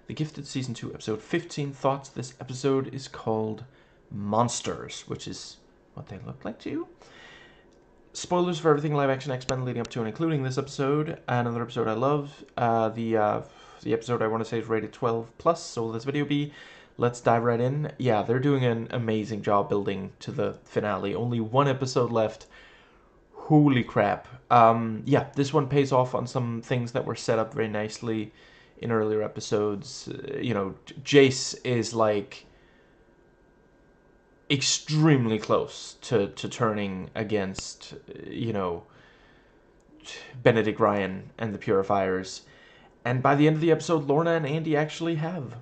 The Gifted Season 2, Episode 15 Thoughts. This episode is called Monsters, which is what they look like to you. Spoilers for everything live-action X-Men leading up to and including this episode. Another episode I love. The episode I want to say is rated 12+, so will this video be? Let's dive right in. Yeah, they're doing an amazing job building to the finale. Only one episode left. Holy crap. Yeah, this one pays off on some things that were set up very nicely in earlier episodes. You know, Jace is like extremely close to turning against, you know, Benedict Ryan and the Purifiers. And by the end of the episode, Lorna and Andy actually have.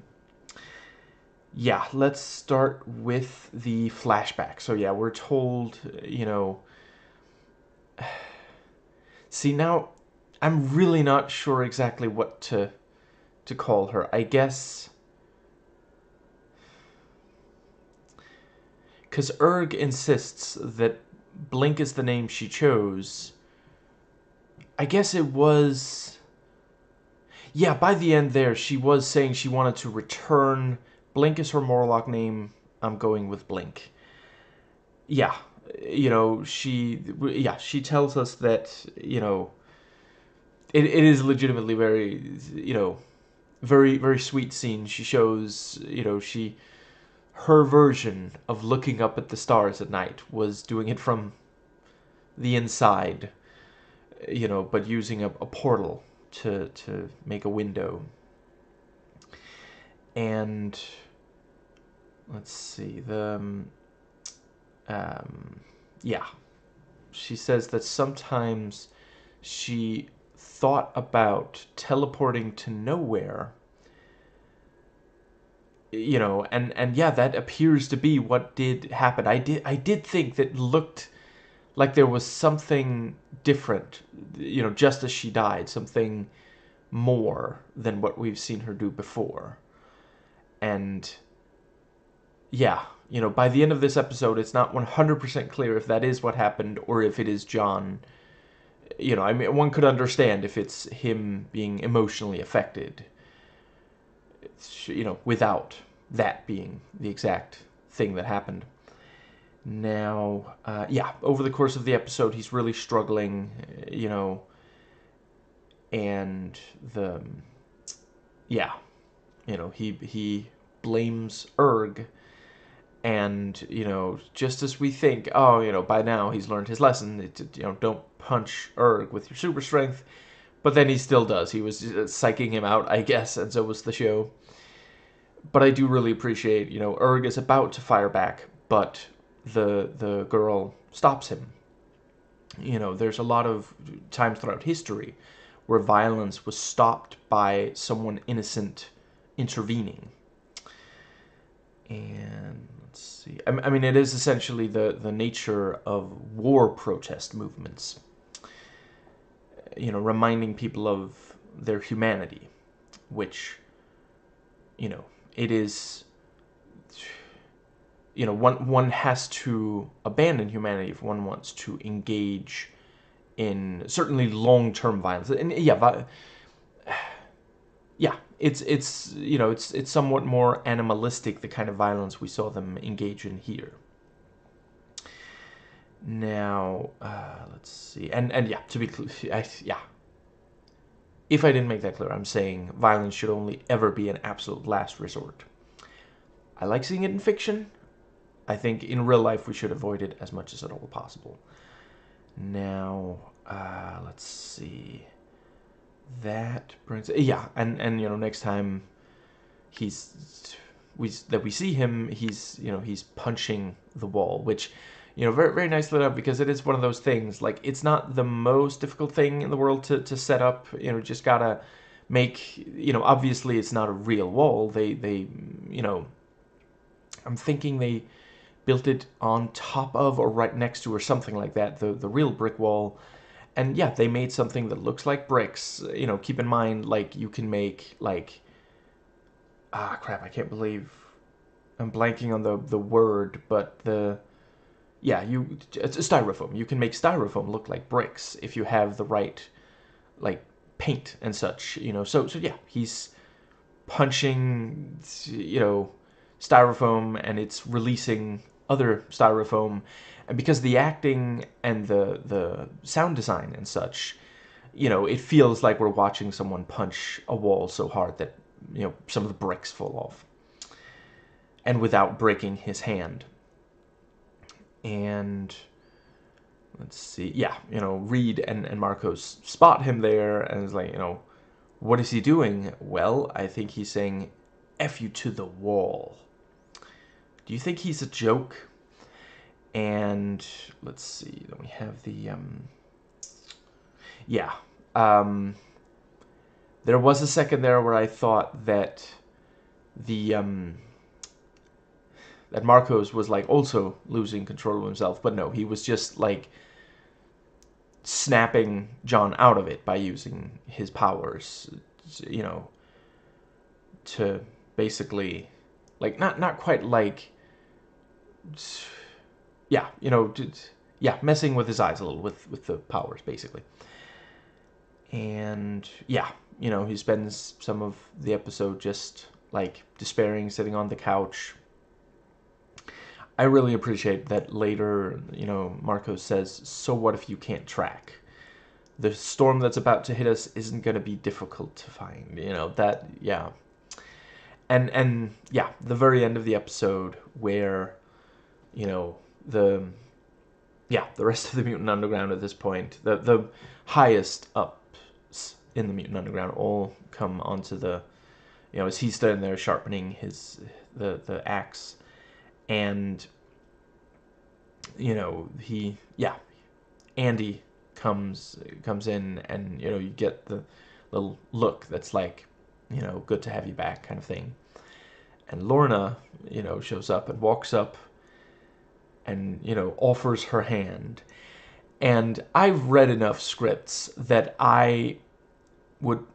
Yeah, let's start with the flashback. So yeah, we're told, you know... See, now, I'm really not sure exactly what to call her. I guess... Because Erg insists that Blink is the name she chose. I guess it was... Yeah, by the end there, she was saying she wanted to return. Blink is her Morlock name. I'm going with Blink. Yeah, you know, she tells us that, you know, it is legitimately very, you know, very, very sweet scene. She shows, you know, her version of looking up at the stars at night was doing it from the inside, you know, but using a portal to make a window. And let's see, yeah, she says that sometimes she thought about teleporting to nowhere, you know, and yeah, that appears to be what did happen. I did think that looked like there was something different, you know, just as she died, something more than what we've seen her do before. And yeah, you know, by the end of this episode, it's not 100% clear if that is what happened or if it is John. You know, I mean, one could understand if it's him being emotionally affected, you know, without that being the exact thing that happened. Now, yeah, over the course of the episode, he's really struggling, you know, and yeah, you know, he blames Erg, and, you know, just as we think, oh, you know, by now he's learned his lesson, you know, don't punch Erg with your super strength, but then he still does. He was psyching him out, I guess, and so was the show. But I do really appreciate, you know, Erg is about to fire back, but the girl stops him. You know, there's a lot of times throughout history where violence was stopped by someone innocent intervening. And let's see. I mean, it is essentially the nature of war protest movements. You know, reminding people of their humanity, which, you know, it is, you know, one has to abandon humanity if one wants to engage in certainly long-term violence. And yeah, yeah, it's you know, it's somewhat more animalistic, the kind of violence we saw them engage in here. Now, let's see, and yeah, to be clear, yeah, if I didn't make that clear, I'm saying violence should only ever be an absolute last resort. I like seeing it in fiction. I think in real life we should avoid it as much as at all possible. Now, let's see. That brings... Yeah, and you know, next time we see him, he's, you know, he's punching the wall, which, you know, very, very nicely lit up, because it is one of those things, like, it's not the most difficult thing in the world to set up. You know, just gotta make, you know, obviously it's not a real wall. They you know, I'm thinking they built it on top of or right next to or something like that, the real brick wall. And yeah, they made something that looks like bricks. You know, keep in mind, like, you can make, like... Ah, crap, I can't believe I'm blanking on the word, but yeah, it's a styrofoam. You can make styrofoam look like bricks if you have the right, like, paint and such, you know. So yeah, he's punching, styrofoam, and it's releasing other styrofoam. And because the acting and the sound design and such, it feels like we're watching someone punch a wall so hard that, some of the bricks fall off. And without breaking his hand. And let's see, yeah, Reed and Marcos spot him there, and is like, what is he doing? Well, I think he's saying, F you to the wall. Do you think he's a joke? And let's see, then we have the, yeah. There was a second there where I thought that that Marcos was like also losing control of himself, but no, he was just like snapping John out of it by using his powers, to basically, like, not quite like, yeah, messing with his eyes a little with the powers, basically. And yeah, he spends some of the episode just like despairing, sitting on the couch. I really appreciate that later, Marcos says, so what if you can't track? The storm that's about to hit us isn't going to be difficult to find, that, yeah. And yeah, the very end of the episode where, the rest of the Mutant Underground at this point, the highest ups in the Mutant Underground all come onto the, as he's standing there sharpening the axe. And, Andy comes in, and, you get the little look that's like, good to have you back kind of thing. And Lorna, shows up and walks up and, offers her hand. And I've read enough scripts that I would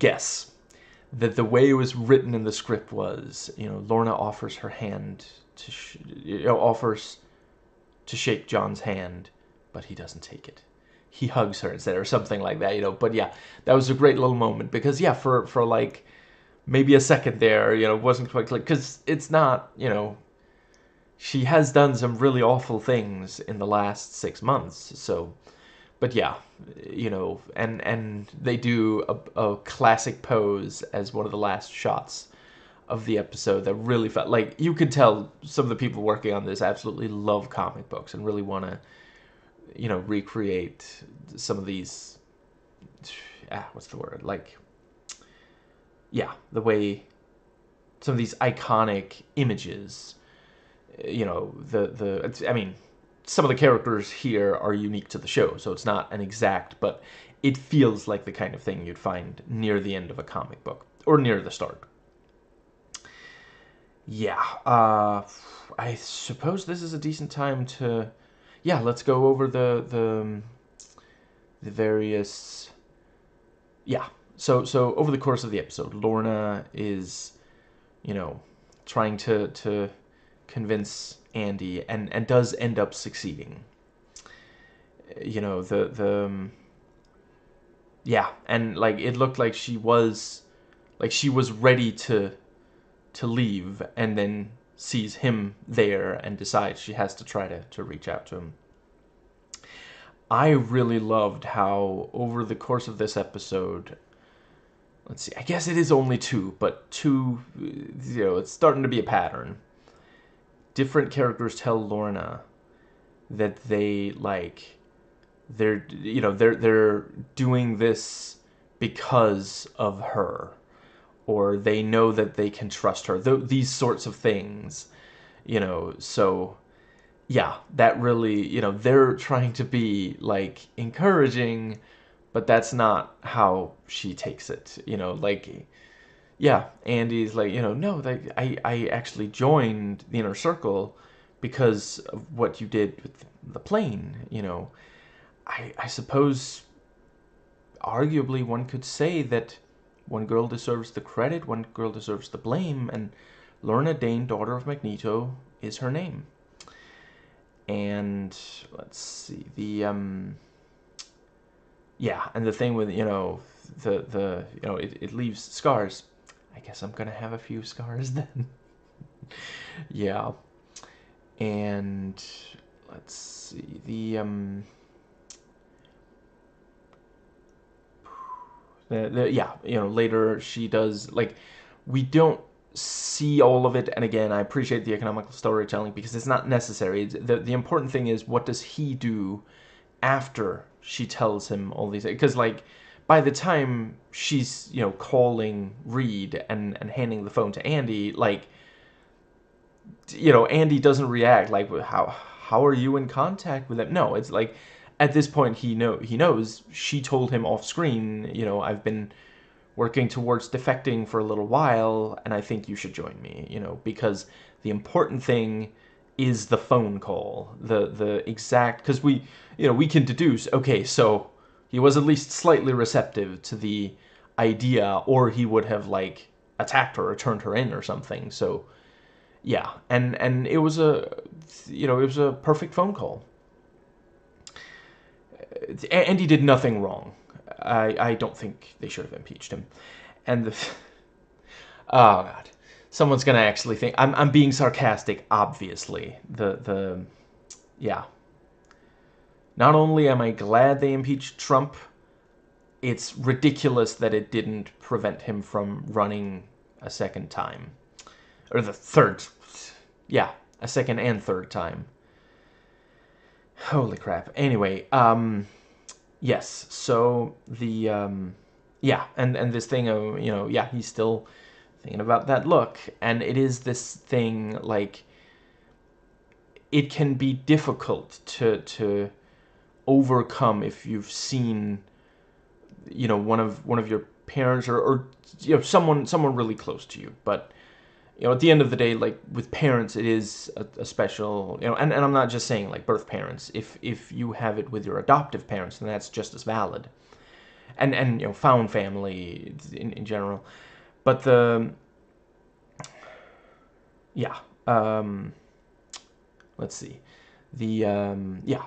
guess that the way it was written in the script was, Lorna offers her hand offers to shake John's hand, but he doesn't take it. He hugs her instead, or something like that, But yeah, that was a great little moment, because yeah, for like maybe a second there, wasn't quite clear, because it's not, she has done some really awful things in the last 6 months, so, but yeah, and they do a classic pose as one of the last shots of the episode that really felt like, you could tell some of the people working on this absolutely love comic books and really want to, recreate some of these, what's the word, like, yeah, the way some of these iconic images, I mean, some of the characters here are unique to the show, so it's not an exact, but it feels like the kind of thing you'd find near the end of a comic book, or near the start. Yeah, I suppose this is a decent time to, yeah, let's go over the various, yeah. So over the course of the episode, Lorna is, trying to convince Andy, and does end up succeeding. Yeah, and like it looked like she was ready to leave, and then sees him there and decides she has to try to reach out to him. I really loved how over the course of this episode, let's see, I guess it is only two, but two, it's starting to be a pattern. Different characters tell Lorna that they're doing this because of her, or they know that they can trust her. These sorts of things, so yeah, that really, they're trying to be like encouraging, but that's not how she takes it, like, yeah, Andy's like, no, I actually joined the inner circle because of what you did with the plane, I suppose arguably one could say that one girl deserves the credit, one girl deserves the blame, and Lorna Dane, daughter of Magneto, is her name. And let's see, yeah, and the thing with, it leaves scars. I guess I'm gonna have a few scars then. Yeah. And let's see, yeah, later she does, like, we don't see all of it, and again, I appreciate the economical storytelling because it's not necessary. The important thing is, what does he do after she tells him all these, because, like, by the time she's, calling Reed and handing the phone to Andy, like, Andy doesn't react like, how are you in contact with them? No, it's like, at this point he knows she told him off screen, I've been working towards defecting for a little while, and I think you should join me, because the important thing is the phone call, the exact, because we can deduce, okay, so he was at least slightly receptive to the idea, or he would have, like, attacked her or turned her in or something. So yeah, and it was a perfect phone call. Andy did nothing wrong. I don't think they should have impeached him. And oh god, someone's gonna actually think I'm being sarcastic. Obviously, yeah. Not only am I glad they impeached Trump, it's ridiculous that it didn't prevent him from running a second time, or the third. Yeah, a second and third time. Holy crap. Anyway, yes, so yeah, and this thing of, yeah, he's still thinking about that look, and it is this thing, like, it can be difficult to overcome if you've seen, one of your parents, or someone really close to you. But at the end of the day, like, with parents, it is a special, and I'm not just saying, like, birth parents. If you have it with your adoptive parents, then that's just as valid. And found family in general. But yeah, let's see. Yeah,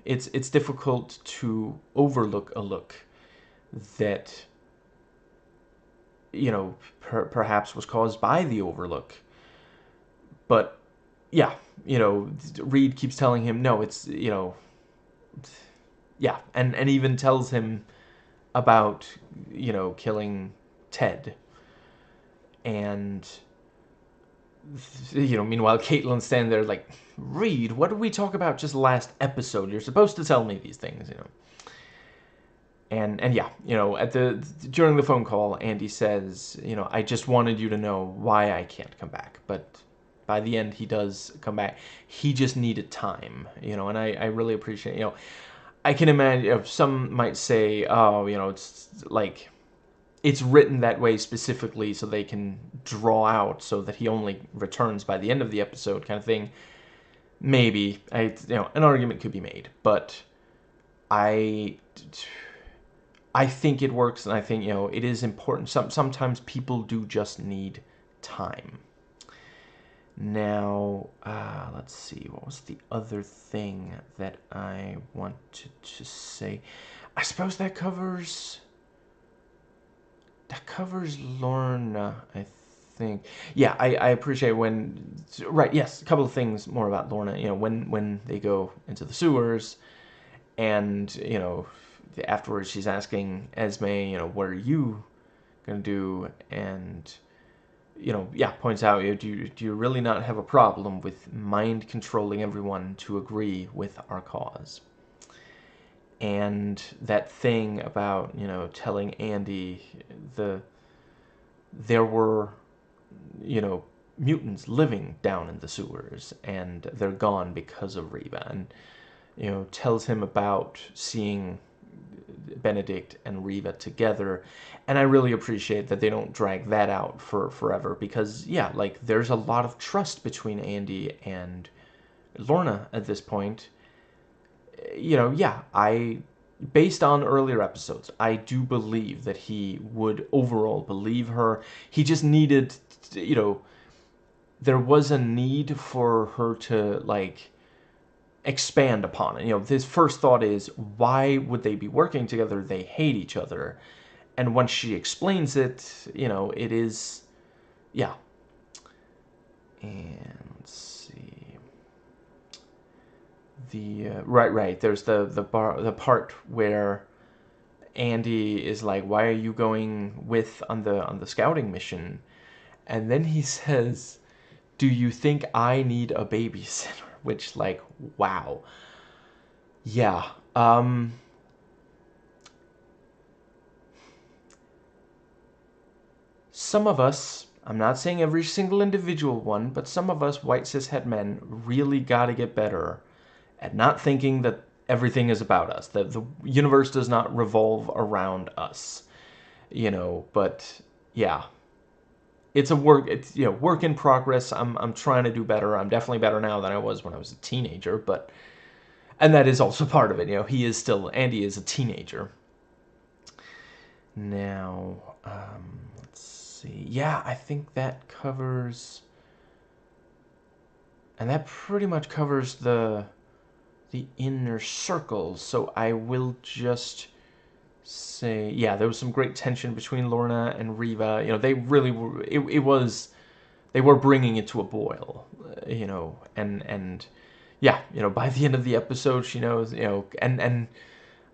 it's difficult to overlook a look that, perhaps was caused by the overlook. But yeah, Reed keeps telling him, no, it's, yeah, and even tells him about, killing Ted. And, meanwhile, Caitlin's standing there like, Reed, what did we talk about just last episode? You're supposed to tell me these things, And yeah, during the phone call, Andy says, I just wanted you to know why I can't come back. But by the end, he does come back. He just needed time, and I really appreciate, I can imagine, some might say, oh, it's like, it's written that way specifically so they can draw out so that he only returns by the end of the episode, kind of thing. Maybe, an argument could be made, but I think it works, and I think, it is important. Sometimes people do just need time. Now, let's see, what was the other thing that I wanted to say? I suppose that covers Lorna, I think. Yeah, I appreciate when, right, yes, a couple of things more about Lorna, when they go into the sewers, and, afterwards she's asking Esme, what are you gonna do? And, yeah, points out, do you really not have a problem with mind controlling everyone to agree with our cause? And that thing about, telling Andy there were, mutants living down in the sewers, and they're gone because of Reba, and, tells him about seeing Benedict and Reva together, and I really appreciate that they don't drag that out for forever, because, yeah, like, there's a lot of trust between Andy and Lorna at this point. Yeah, based on earlier episodes, I do believe that he would overall believe her. He just needed, there was a need for her to, like, expand upon it. His first thought is, why would they be working together? They hate each other. And once she explains it, it is, yeah. And let's see. Right. There's the part where Andy is like, "Why are you going with on the scouting mission?" And then he says, "Do you think I need a babysitter?" Which, like, wow. Yeah. Some of us, I'm not saying every single individual one, but some of us white cishet men really got to get better at not thinking that everything is about us, that the universe does not revolve around us, but yeah, it's work in progress. I'm trying to do better. I'm definitely better now than I was when I was a teenager, but and that is also part of it. Andy is a teenager now. Let's see. Yeah, I think that covers, and that pretty much covers the inner circles. So I will just say, yeah, there was some great tension between Lorna and Riva. They really were. It was, they were bringing it to a boil. And yeah, by the end of the episode, she knows. And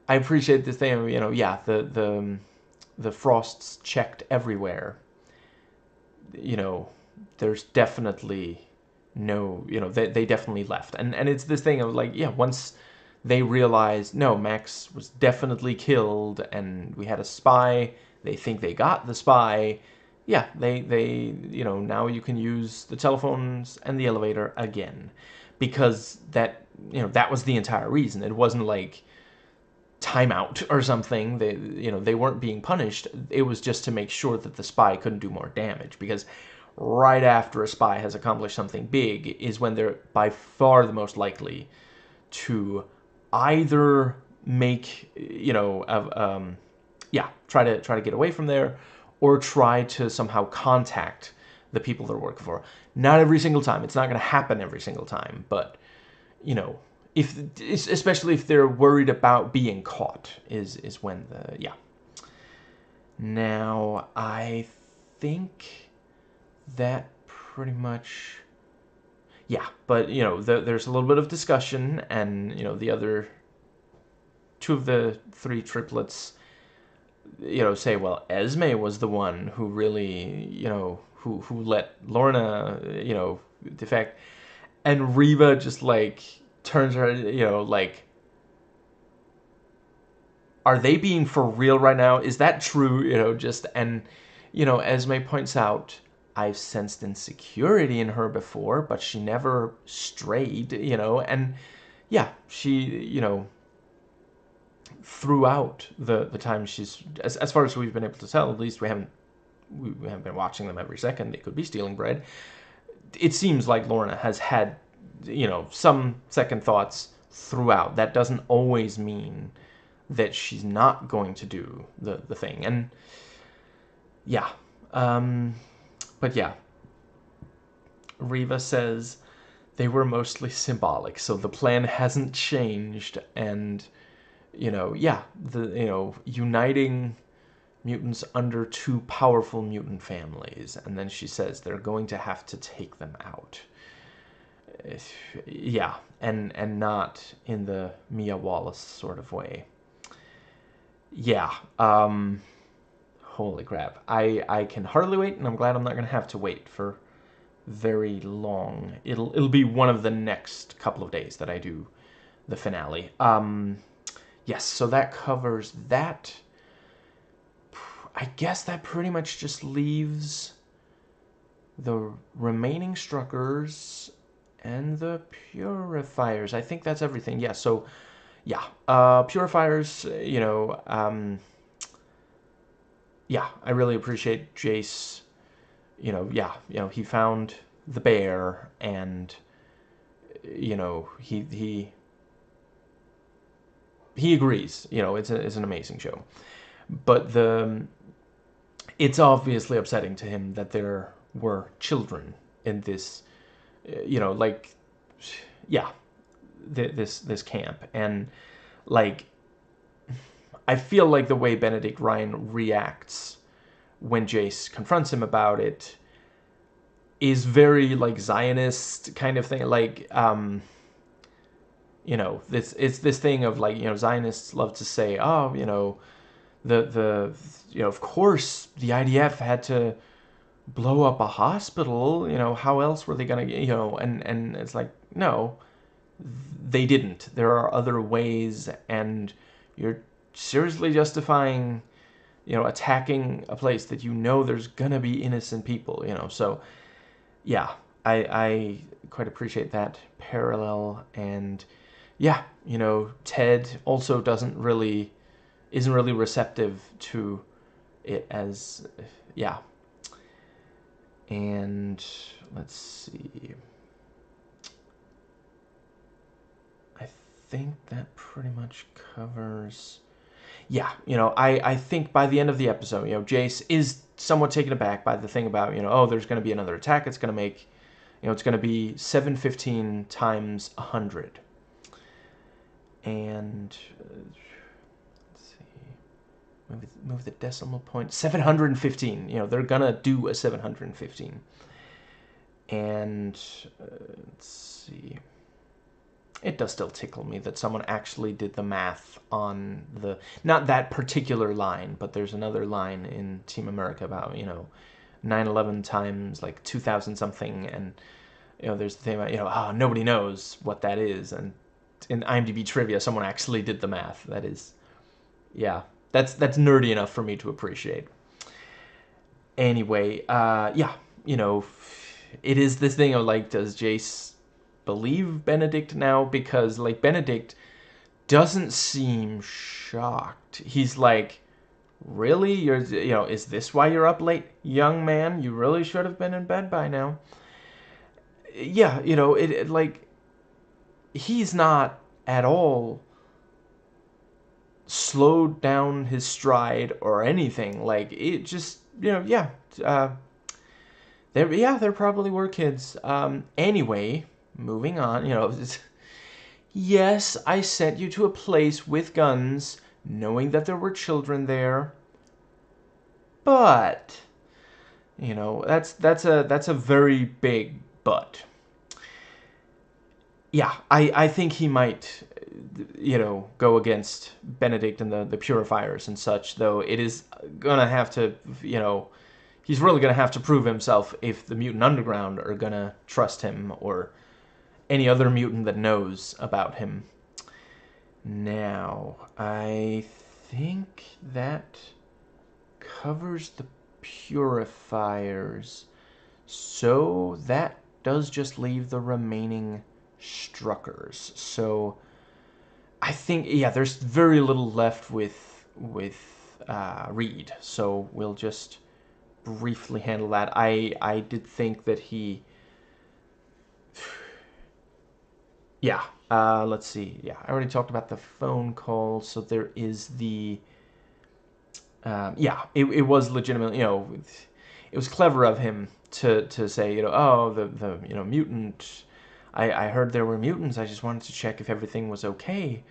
I appreciate this thing. Yeah, the frosts checked everywhere. There's definitely no, they definitely left. And it's this thing of like, yeah, once they realized, no, Max was definitely killed and we had a spy, they think they got the spy, yeah, they now you can use the telephones and the elevator again. Because that was the entire reason. It wasn't like timeout or something. They weren't being punished. It was just to make sure that the spy couldn't do more damage, because right after a spy has accomplished something big is when they're by far the most likely to either make try to get away from there, or try to somehow contact the people they're working for. Not every single time. It's not going to happen every single time, but if especially if they're worried about being caught is when the yeah. Now I think that pretty much, yeah, but there's a little bit of discussion, and the other two of the three triplets say, well, Esme was the one who really who let Lorna defect, and Reva just like turns her like, are they being for real right now? Is that true? And Esme points out, I've sensed insecurity in her before, but she never strayed, and yeah, she, throughout the time she's, as far as we've been able to tell, at least we haven't been watching them every second. They could be stealing bread. It seems like Lorna has had, some second thoughts throughout. That doesn't always mean that she's not going to do the thing. And yeah, but yeah, Riva says they were mostly symbolic, so the plan hasn't changed. And yeah, uniting mutants under two powerful mutant families, and then she says they're going to have to take them out. Yeah, and not in the Mia Wallace sort of way. Yeah, holy crap. I can hardly wait, and I'm glad I'm not going to have to wait for very long. It'll be one of the next couple of days that I do the finale. Yes, so that covers that. I guess that pretty much just leaves the remaining Struckers and the Purifiers. I think that's everything. Yeah, so yeah, Purifiers, yeah, I really appreciate Jace. He found the bear, and he agrees. It's an amazing show, but it's obviously upsetting to him that there were children in this, like, yeah, this camp. And like, I feel like the way Benedict Ryan reacts when Jace confronts him about it, is very like Zionist kind of thing. Like, you know, it's this thing of like, you know, Zionists love to say, oh, you know, the you know, of course the IDF had to blow up a hospital. You know, how else were they gonna, you know? And it's like, no, they didn't. There are other ways, and you're seriously justifying, you know, attacking a place that you know there's gonna be innocent people. You know, so yeah, I quite appreciate that parallel. And yeah, you know, Ted also isn't really receptive to it as, yeah. And let's see, I think that pretty much covers, yeah, you know, I think by the end of the episode, you know, Jace is somewhat taken aback by the thing about, you know, oh, there's going to be another attack. It's going to make, you know, it's going to be 715 times 100. And let's see, move the decimal point. 715. You know, they're going to do a 715. And let's see. It does still tickle me that someone actually did the math on the, not that particular line, but there's another line in Team America about, you know, 9/11 times like 2,000 something, and, you know, there's the thing about, you know, oh, nobody knows what that is, and in IMDb trivia, someone actually did the math. That is, yeah, that's nerdy enough for me to appreciate. Anyway, yeah, you know, it is this thing of like, does Jace believe Benedict now? Because like Benedict doesn't seem shocked. He's like, really? You're, you know, is this why you're up late, young man? You really should have been in bed by now. Yeah, you know, it like, he's not at all slowed down his stride or anything. Like, it just, you know, yeah, there probably were kids. Anyway, moving on, you know, yes, I sent you to a place with guns, knowing that there were children there, but, you know, that's a very big but. Yeah, I think he might, you know, go against Benedict and the Purifiers and such, though it is gonna have to, you know, he's really gonna have to prove himself if the Mutant Underground are gonna trust him, or any other mutant that knows about him. Now, I think that covers the Purifiers, so that does just leave the remaining Struckers. So I think, yeah, there's very little left with Reed, so we'll just briefly handle that. I did think that he, yeah, let's see, yeah, I already talked about the phone call, so there is the, yeah, it was legitimately, you know, it was clever of him to say, you know, oh, the you know, mutant, I heard there were mutants, I just wanted to check if everything was okay.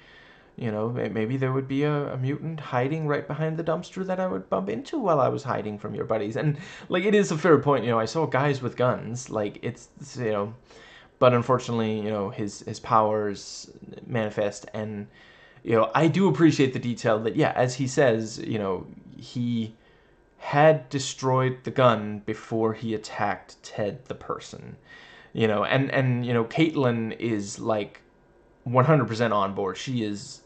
You know, maybe there would be a mutant hiding right behind the dumpster that I would bump into while I was hiding from your buddies. And, like, it is a fair point, you know, I saw guys with guns, like, it's you know, but unfortunately, you know, his powers manifest, and, you know, I do appreciate the detail that, yeah, as he says, you know, he had destroyed the gun before he attacked Ted the person. You know, and you know, Caitlin is, like, 100% on board. She is,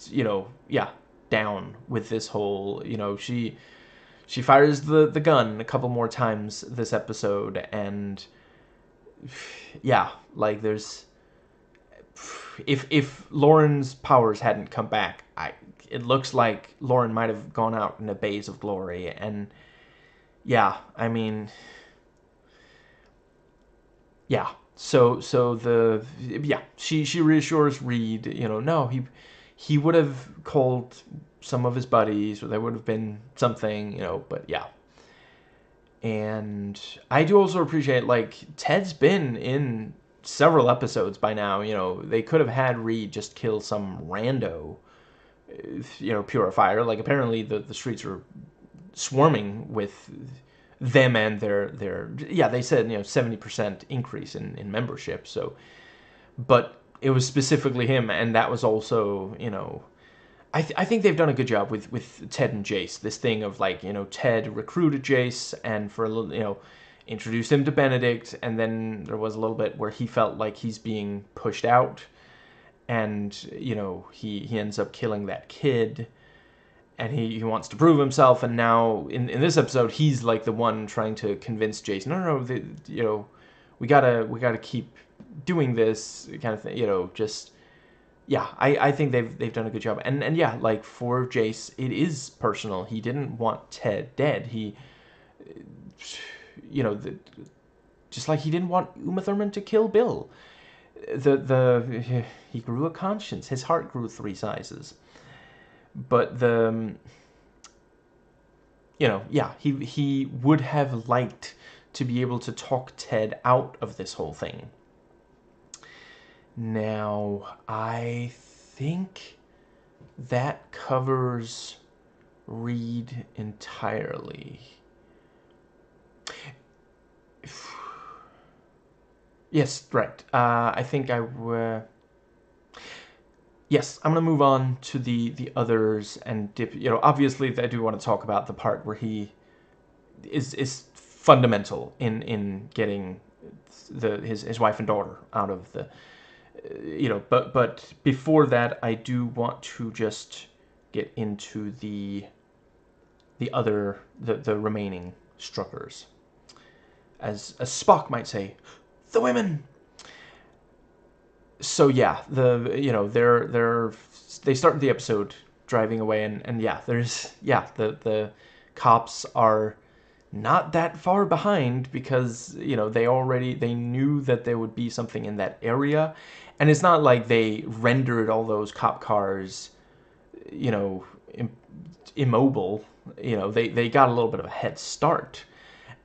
you know, yeah, down with this whole, you know, she fires the gun a couple more times this episode, and yeah, like, there's, if Lauren's powers hadn't come back, it looks like Lauren might have gone out in a blaze of glory. And yeah, I mean, yeah, so the, yeah, she reassures Reed, you know, no, he would have called some of his buddies, or there would have been something, you know, but yeah. And I do also appreciate, like, Ted's been in several episodes by now, you know, they could have had Reed just kill some rando, you know, Purifier. Like, apparently the streets are swarming with them and their yeah, they said 70% increase in membership. So, but it was specifically him, and that was also I think they've done a good job with Ted and Jace. This thing of like Ted recruited Jace and for a little introduced him to Benedict, and then there was a little bit where he felt like he's being pushed out, and he ends up killing that kid, and he wants to prove himself, and now in this episode he's like the one trying to convince Jace, no, we gotta keep doing this kind of thing, just yeah, I think they've done a good job, and yeah, like for Jace, it is personal. He didn't want Ted dead. He, just like he didn't want Uma Thurman to kill Bill. He grew a conscience. His heart grew 3 sizes. But yeah, he would have liked to be able to talk Ted out of this whole thing. Now, I think that covers Reed entirely. Yes, right. I think yes, I'm going to move on to the others and dip. Obviously, I do want to talk about the part where he is fundamental in getting his wife and daughter out of the but before that, I do want to just get into the remaining Struckers. As Spock might say, the women. So yeah, they start the episode driving away, and yeah, the cops are not that far behind because they knew that there would be something in that area, and it's not like they rendered all those cop cars immobile. They got a little bit of a head start,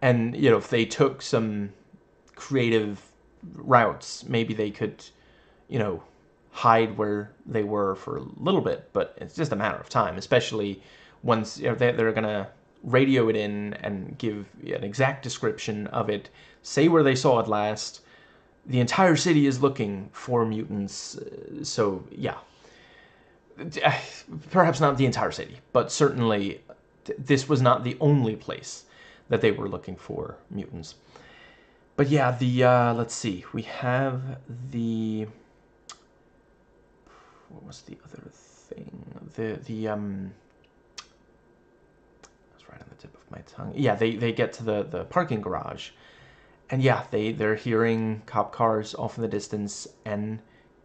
and if they took some creative routes, maybe they could hide where they were for a little bit, but it's just a matter of time, especially once they're gonna radio it in and give an exact description of it, say where they saw it last. The entire city is looking for mutants, so yeah. Perhaps not the entire city, but certainly this was not the only place that they were looking for mutants. But yeah, let's see, we have what was the other thing? That's right on the tip of my tongue. Yeah, they get to the parking garage, and yeah, they're hearing cop cars off in the distance, and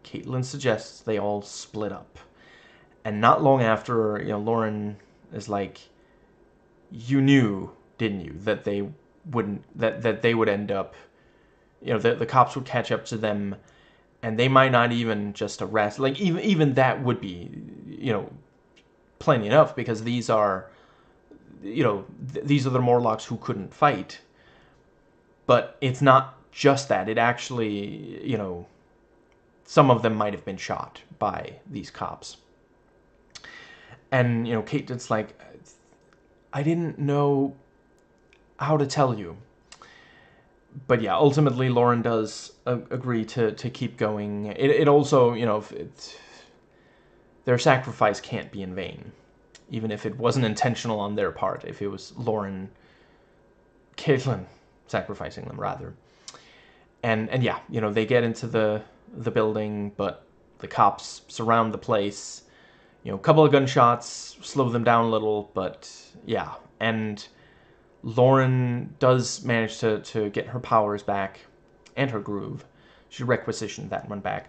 Caitlin suggests they all split up. And not long after, Lauren is like, "You knew, didn't you, that they would end up, the cops would catch up to them, and they might not even just arrest. Like even that would be, plenty enough, because these are the Morlocks who couldn't fight. But it's not just that. It actually, some of them might have been shot by these cops." And, Caitlin's like, "I didn't know how to tell you." But yeah, ultimately Lauren does agree to keep going. It also, their sacrifice can't be in vain, even if it wasn't intentional on their part. If it was Caitlin sacrificing them rather. And yeah, they get into the building, but the cops surround the place. A couple of gunshots slow them down a little, but yeah, and Lauren does manage to get her powers back and her groove. She requisitioned that one back,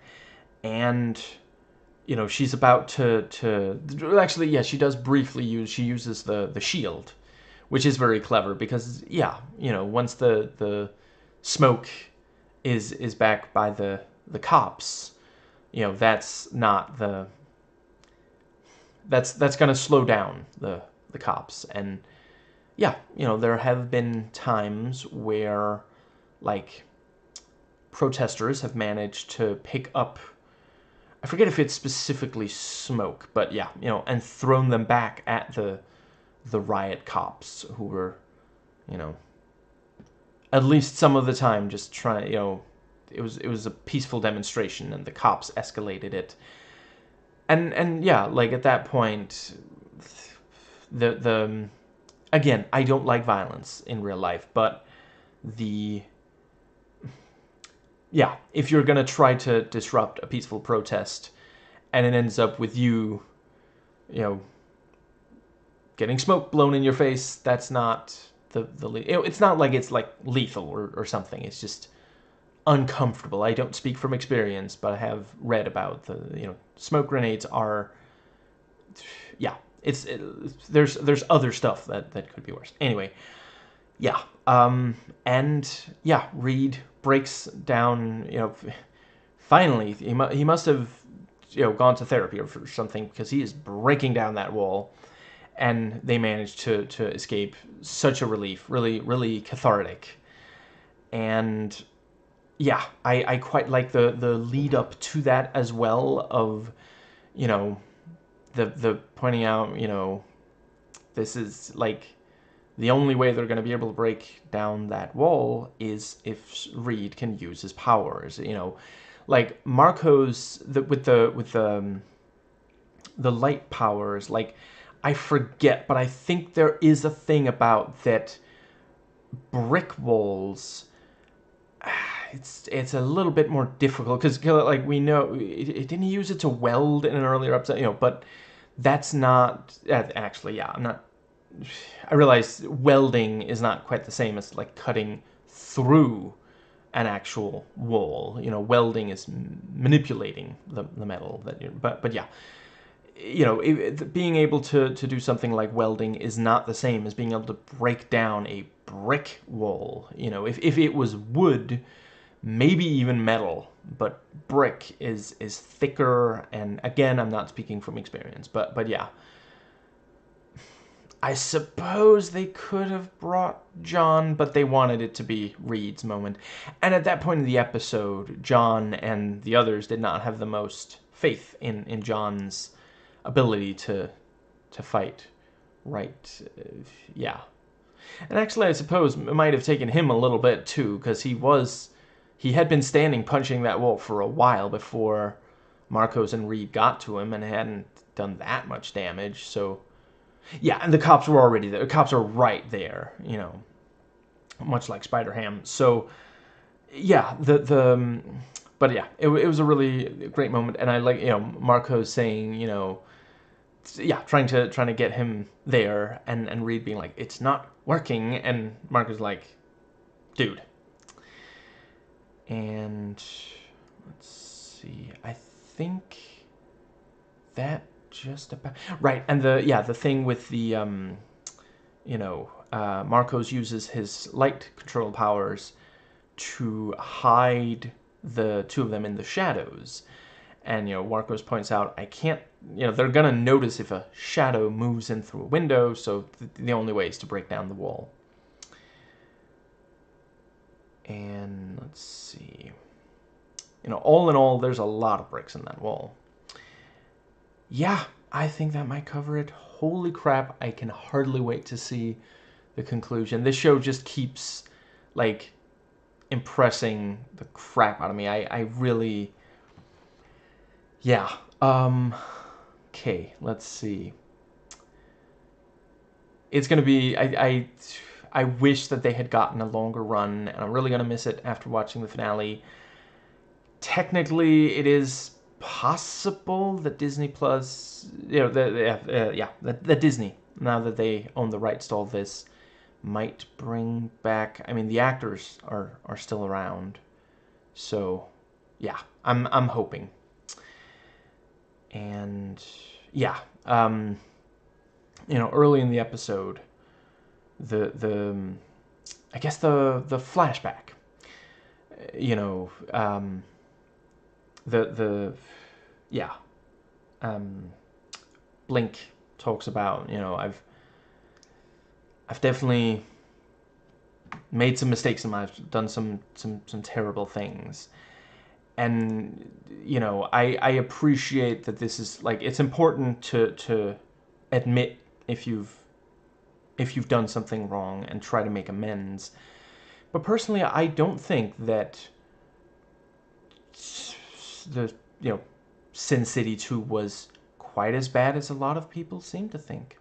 and she's about to actually, yeah, she does briefly uses the shield, which is very clever because yeah, once the smoke is back by the cops, that's not that's going to slow down the cops. And yeah, there have been times where, like, protesters have managed to pick up, I forget if it's specifically smoke, but yeah, and thrown them back at the riot cops who were, at least some of the time, just try, it was a peaceful demonstration, and the cops escalated it. And yeah, like at that point, the again, I don't like violence in real life, but the yeah, if you're gonna try to disrupt a peaceful protest, and it ends up with you, you know, getting smoke blown in your face, that's not it's not like it's like lethal or something. It's just uncomfortable. I don't speak from experience, but I have read about smoke grenades are, yeah, there's other stuff that could be worse. Anyway, yeah, and yeah, Reed breaks down. Finally, he must have gone to therapy or something, because he is breaking down that wall, and they managed to escape. Such a relief, really really cathartic. And yeah, I quite like the lead up to that as well, of the pointing out, this is like the only way they're going to be able to break down that wall is if Reed can use his powers. Like Marco's with the light powers. Like, I forget, but I think there is a thing about that brick walls. It's a little bit more difficult, because like we know it didn't use it to weld in an earlier episode, but that's not actually, yeah, I'm not. I realize welding is not quite the same as like cutting through an actual wall. Welding is manipulating the metal that you're, but yeah, being able to do something like welding is not the same as being able to break down a brick wall. If it was wood, maybe even metal, but brick is thicker. And again, I'm not speaking from experience, but yeah, I suppose they could have brought John, but they wanted it to be Reed's moment. And at that point in the episode, John and the others did not have the most faith in John's ability to fight right. Yeah. And actually, I suppose it might have taken him a little bit too, because he had been standing punching that wall for a while before Marcos and Reed got to him, and hadn't done that much damage. So yeah, and the cops were already there. The cops are right there, much like Spider-Ham. So yeah, but yeah, it was a really great moment. And I like, Marcos saying, yeah, trying to get him there, and Reed being like, it's not working, and Marcos like, dude. And let's see, I think that just about right. And the thing with the Marcos uses his light control powers to hide the two of them in the shadows. And Marcos points out, I can't, they're gonna notice if a shadow moves in through a window, so the only way is to break down the wall. And let's see, all in all, there's a lot of bricks in that wall. Yeah, I think that might cover it. Holy crap, I can hardly wait to see the conclusion. This show just keeps, like, impressing the crap out of me. I really... Yeah. Okay, let's see. It's gonna be... I wish that they had gotten a longer run, and I'm really gonna miss it after watching the finale. Technically, it is possible that Disney Plus, that Disney, now that they own the rights to all this, might bring back. I mean, the actors are still around, so yeah, I'm hoping. And yeah, early in the episode, the I guess the flashback, Blink talks about, I've definitely made some mistakes in my life, done some terrible things. And I appreciate that this is like, it's important to admit if you've done something wrong and try to make amends. But personally, I don't think that the Sin City 2 was quite as bad as a lot of people seem to think.